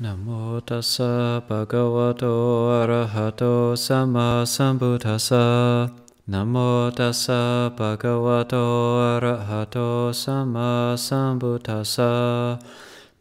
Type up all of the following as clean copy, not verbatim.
Namo tassa bhagavato arahato sama sambuddhassa. Namo tassa bhagavato arahato sama sambuddhassa.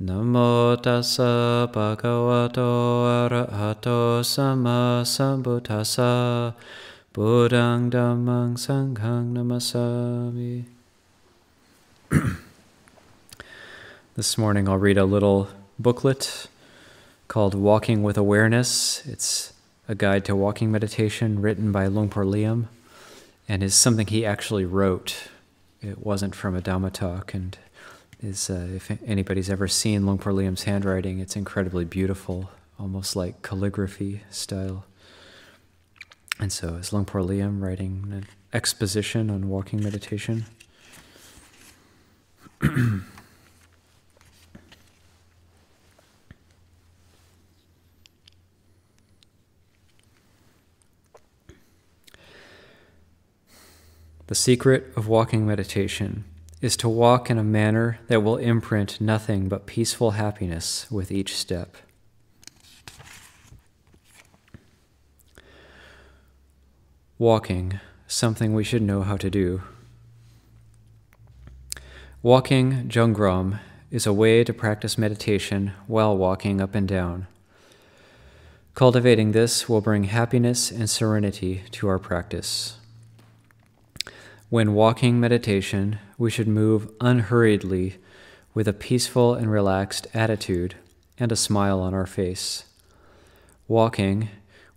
Namo tassa bhagavato arahato sama sambuddhassa. Buddhang dhammang sanghang namasami. This morning I'll read a little booklet called Walking with Awareness. It's a guide to walking meditation written by Lungpor Liam, and is something he actually wrote. It wasn't from a Dhamma talk, and is if anybody's ever seen Lungpor Liam's handwriting, it's incredibly beautiful, almost like calligraphy style. And so is Lungpor Liam writing an exposition on walking meditation. The secret of walking meditation is to walk in a manner that will imprint nothing but peaceful happiness with each step. Walking, something we should know how to do. Walking Jongrom is a way to practice meditation while walking up and down. Cultivating this will bring happiness and serenity to our practice. When walking meditation, we should move unhurriedly with a peaceful and relaxed attitude and a smile on our face. Walking,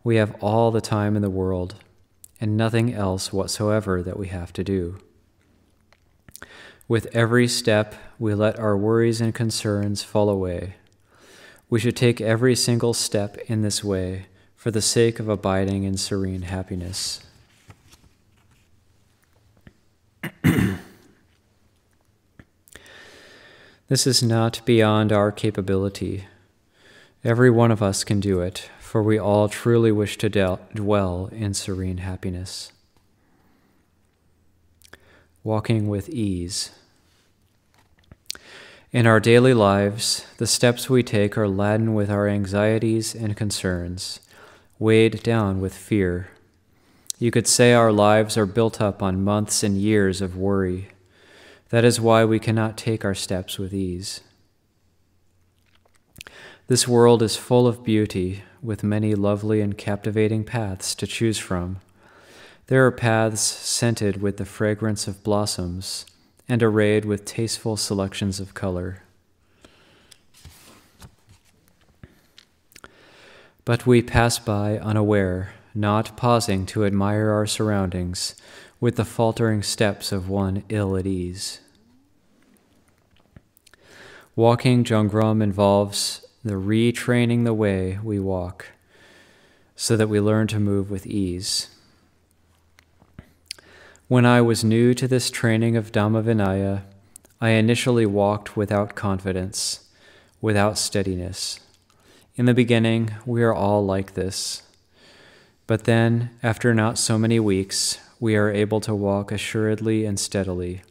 we have all the time in the world and nothing else whatsoever that we have to do. With every step, we let our worries and concerns fall away. We should take every single step in this way for the sake of abiding in serene happiness. This is not beyond our capability. Every one of us can do it, for we all truly wish to dwell in serene happiness. Walking with ease. In our daily lives, the steps we take are laden with our anxieties and concerns, weighed down with fear. You could say our lives are built up on months and years of worry. That is why we cannot take our steps with ease. This world is full of beauty, with many lovely and captivating paths to choose from. There are paths scented with the fragrance of blossoms and arrayed with tasteful selections of color. But we pass by unaware, not pausing to admire our surroundings, with the faltering steps of one ill at ease. Walking Jongrom involves the retraining the way we walk, so that we learn to move with ease. When I was new to this training of Dhamma Vinaya, I initially walked without confidence, without steadiness. In the beginning, we are all like this. But then, after not so many weeks, we are able to walk assuredly and steadily,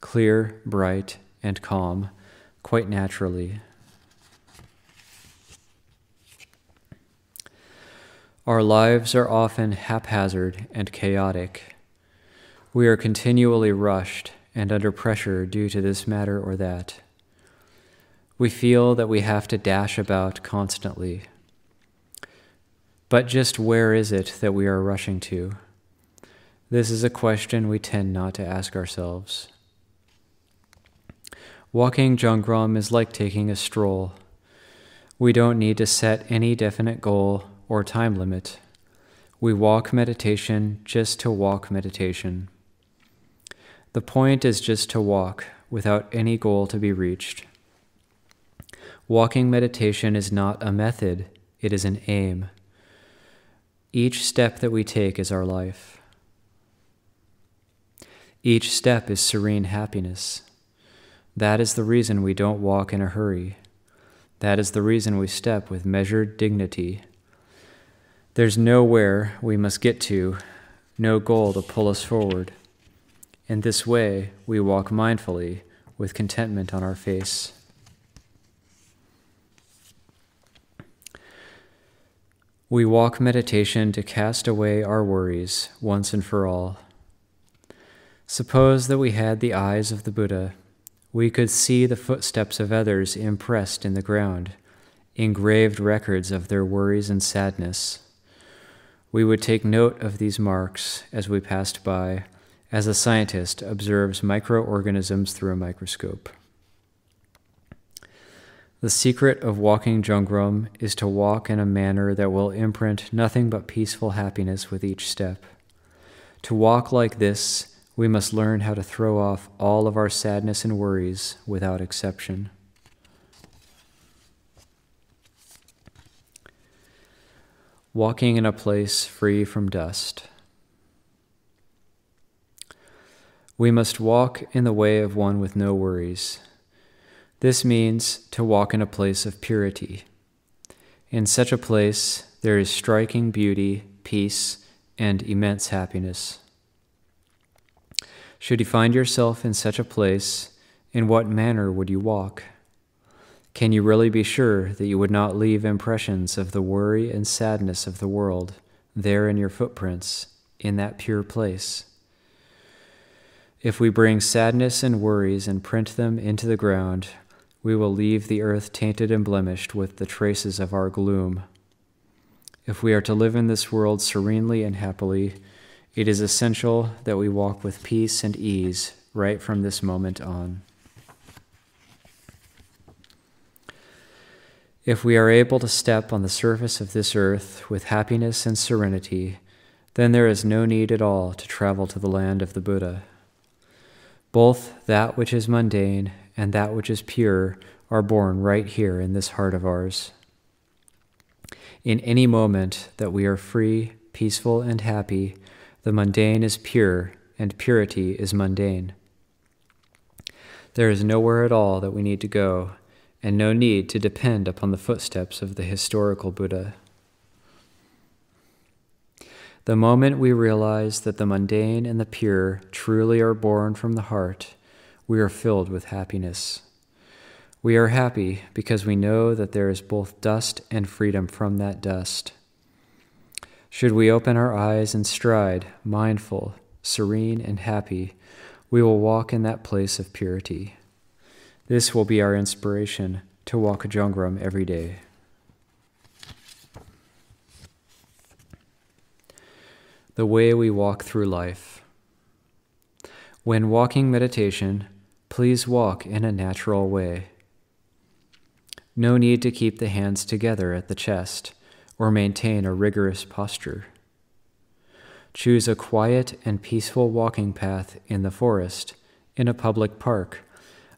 clear, bright, and calm, quite naturally. Our lives are often haphazard and chaotic. We are continually rushed and under pressure due to this matter or that. We feel that we have to dash about constantly. But just where is it that we are rushing to? This is a question we tend not to ask ourselves. Walking Jongrom is like taking a stroll. We don't need to set any definite goal or time limit. We walk meditation just to walk meditation. The point is just to walk without any goal to be reached. Walking meditation is not a method, it is an aim. Each step that we take is our life. Each step is serene happiness. That is the reason we don't walk in a hurry. That is the reason we step with measured dignity. There's nowhere we must get to, no goal to pull us forward. In this way, we walk mindfully with contentment on our face. We walk meditation to cast away our worries once and for all. Suppose that we had the eyes of the Buddha. We could see the footsteps of others impressed in the ground, engraved records of their worries and sadness. We would take note of these marks as we passed by, as a scientist observes microorganisms through a microscope. The secret of walking Jongrom is to walk in a manner that will imprint nothing but peaceful happiness with each step. To walk like this, we must learn how to throw off all of our sadness and worries without exception. Walking in a place free from dust. We must walk in the way of one with no worries. This means to walk in a place of purity. In such a place, there is striking beauty, peace, and immense happiness. Should you find yourself in such a place, in what manner would you walk? Can you really be sure that you would not leave impressions of the worry and sadness of the world there in your footprints, in that pure place? If we bring sadness and worries and print them into the ground, we will leave the earth tainted and blemished with the traces of our gloom. If we are to live in this world serenely and happily, it is essential that we walk with peace and ease right from this moment on. If we are able to step on the surface of this earth with happiness and serenity, then there is no need at all to travel to the land of the Buddha. Both that which is mundane and that which is pure are born right here in this heart of ours. In any moment that we are free, peaceful, and happy, the mundane is pure and purity is mundane. There is nowhere at all that we need to go, and no need to depend upon the footsteps of the historical Buddha. The moment we realize that the mundane and the pure truly are born from the heart, we are filled with happiness. We are happy because we know that there is both dust and freedom from that dust. Should we open our eyes and stride, mindful, serene, and happy, we will walk in that place of purity. This will be our inspiration to walk Jongrom every day. The way we walk through life. When walking meditation, please walk in a natural way. No need to keep the hands together at the chest or maintain a rigorous posture. Choose a quiet and peaceful walking path in the forest, in a public park,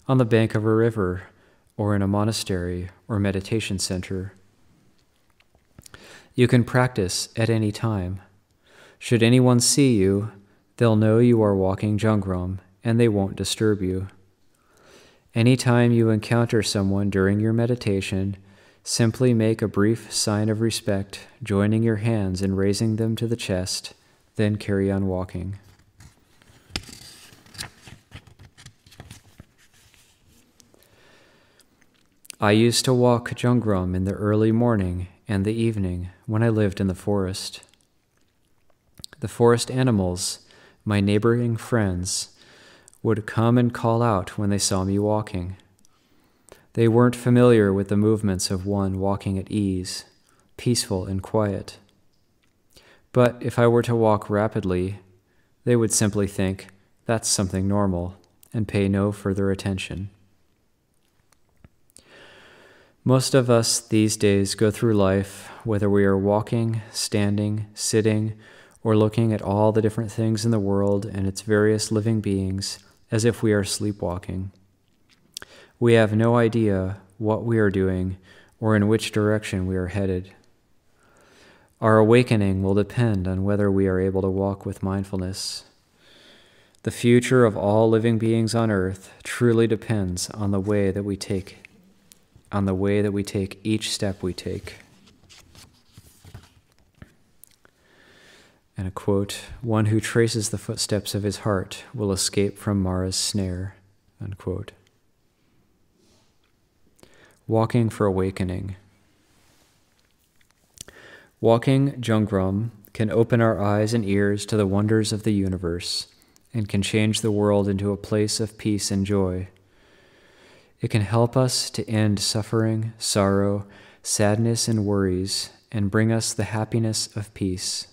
on the bank of a river, or in a monastery or meditation center. You can practice at any time. Should anyone see you, they'll know you are walking Jongrom, and they won't disturb you. Anytime you encounter someone during your meditation, simply make a brief sign of respect, joining your hands and raising them to the chest, then carry on walking. I used to walk Jongrom in the early morning and the evening when I lived in the forest. The forest animals, my neighboring friends, would come and call out when they saw me walking. They weren't familiar with the movements of one walking at ease, peaceful and quiet. But if I were to walk rapidly, they would simply think, that's something normal, and pay no further attention. Most of us these days go through life, whether we are walking, standing, sitting, or looking at all the different things in the world and its various living beings, as if we are sleepwalking. We have no idea what we are doing or in which direction we are headed. Our awakening will depend on whether we are able to walk with mindfulness. The future of all living beings on earth truly depends on the way that we take each step we take. And a quote, "One who traces the footsteps of his heart will escape from Mara's snare," unquote. Walking for awakening. Walking Jungram can open our eyes and ears to the wonders of the universe and can change the world into a place of peace and joy. It can help us to end suffering, sorrow, sadness, and worries, and bring us the happiness of peace.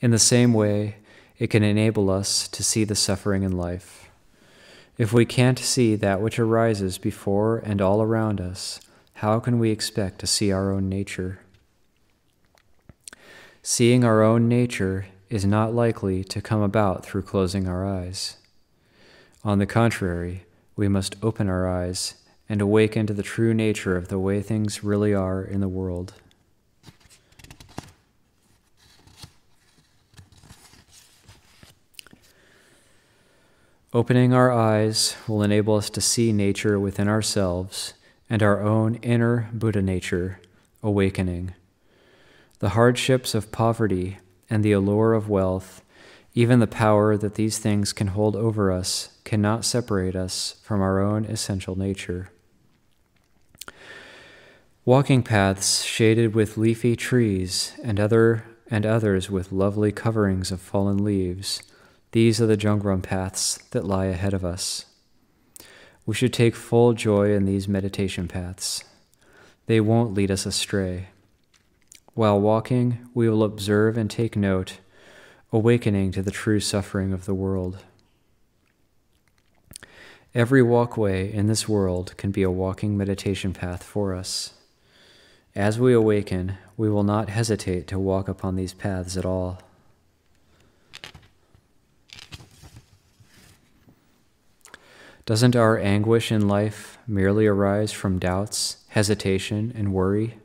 In the same way, it can enable us to see the suffering in life. If we can't see that which arises before and all around us, how can we expect to see our own nature? Seeing our own nature is not likely to come about through closing our eyes. On the contrary, we must open our eyes and awaken to the true nature of the way things really are in the world. Opening our eyes will enable us to see nature within ourselves and our own inner Buddha nature awakening. The hardships of poverty and the allure of wealth, even the power that these things can hold over us, cannot separate us from our own essential nature. Walking paths shaded with leafy trees and others with lovely coverings of fallen leaves, these are the Jungram paths that lie ahead of us. We should take full joy in these meditation paths. They won't lead us astray. While walking, we will observe and take note, awakening to the true suffering of the world. Every walkway in this world can be a walking meditation path for us. As we awaken, we will not hesitate to walk upon these paths at all. Doesn't our anguish in life merely arise from doubts, hesitation, and worry?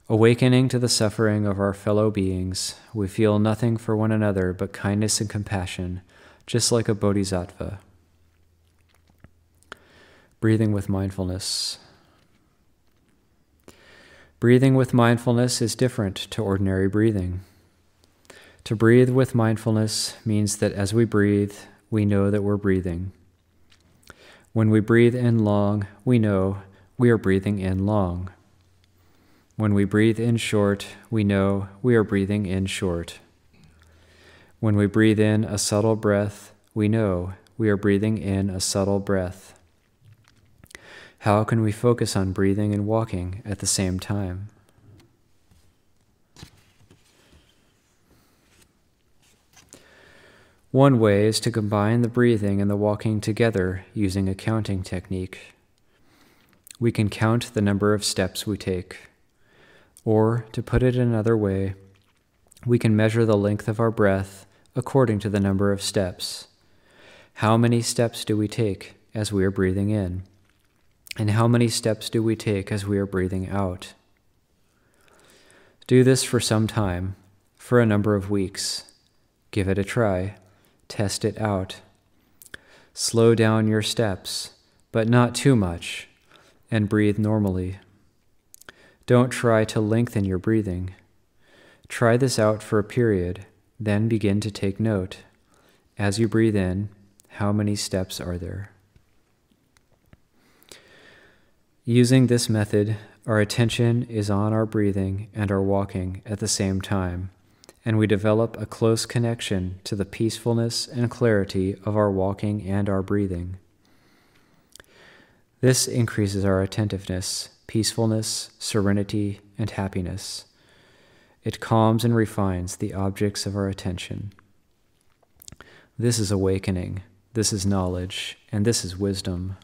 Awakening to the suffering of our fellow beings, we feel nothing for one another but kindness and compassion, just like a bodhisattva. Breathing with mindfulness. Breathing with mindfulness is different to ordinary breathing. To breathe with mindfulness means that as we breathe, we know that we're breathing. When we breathe in long, we know we are breathing in long. When we breathe in short, we know we are breathing in short. When we breathe in a subtle breath, we know we are breathing in a subtle breath. How can we focus on breathing and walking at the same time? One way is to combine the breathing and the walking together using a counting technique. We can count the number of steps we take. Or, to put it another way, we can measure the length of our breath according to the number of steps. How many steps do we take as we are breathing in? And how many steps do we take as we are breathing out? Do this for some time, for a number of weeks. Give it a try. Test it out. Slow down your steps, but not too much, and breathe normally. Don't try to lengthen your breathing. Try this out for a period, then begin to take note. As you breathe in, how many steps are there? Using this method, our attention is on our breathing and our walking at the same time, and we develop a close connection to the peacefulness and clarity of our walking and our breathing. This increases our attentiveness, peacefulness, serenity, and happiness. It calms and refines the objects of our attention. This is awakening, this is knowledge, and this is wisdom.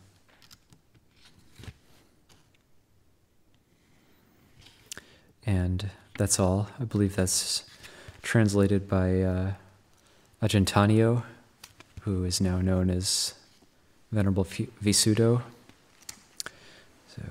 And that's all. I believe that's translated by Ajahn Tanyo, who is now known as Venerable Visuddho. So